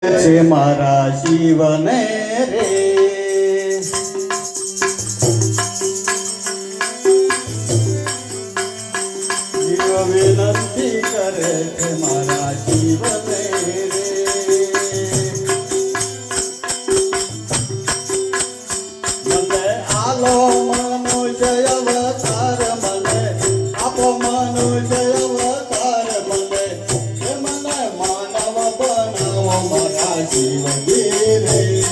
છે મારા શિવને રે જીવ વિનંતી કરે છે મારા શિવને રે મને આલો મનુષ્ય અવતાર મને આપો મનુષ્ય અવતાર મને મને માનવ બનાવો મારા શિવજી રે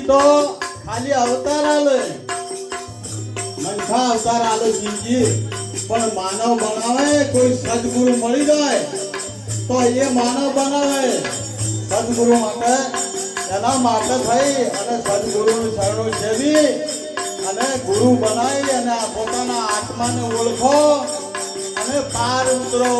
तो खाली अवतार आलोय मनखा अवतार आलो जीवजी पण मानव बनावे कोई सद्गुरु मळी जाय तो ये मानव बनावे सद्गुरु माटे एना माटे થઈ અને સદ્ગુરુનું શરણું સેવી અને ગુરુ બનાવી અને પોતાના આત્માને ઓળખો અને પાર ઉતરો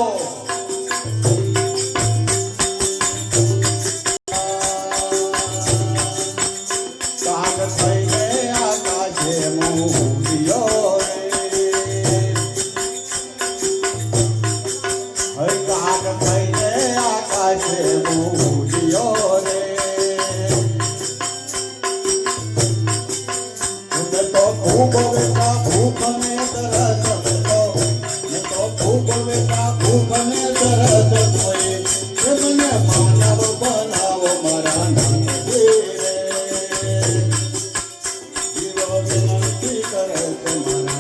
Come on.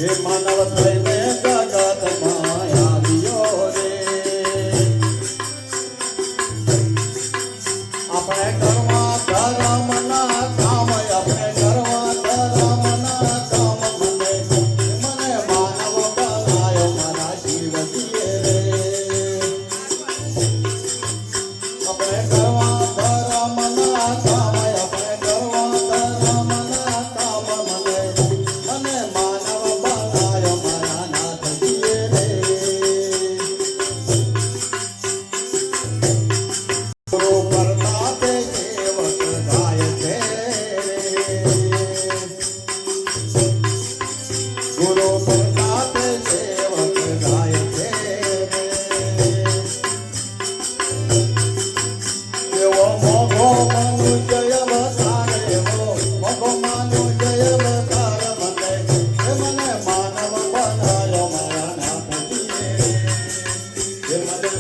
હે માનવ થઈને જગતમાં આવ્યો રે આપણે કરવા ધર્મના કામ આપણે કરવા ધર્મના કામ મને માનવ બનાયો મારા શિવજીએ રે આપણે કરવા ધર્મના કામ આપણે કરવા ધર્મના કામ મને માનવ બનાયો મારા નાથજીએ રે ગુરુ પ્રતાપે સેવક ગાય છે ગુરુ પ્રતાપે સેવક ગાય છે એવો મોઘો મનુજય અવતાર એવો મોઘો મનુજય અવતાર મને માનવ બનાયો મારા નાથજીએ મને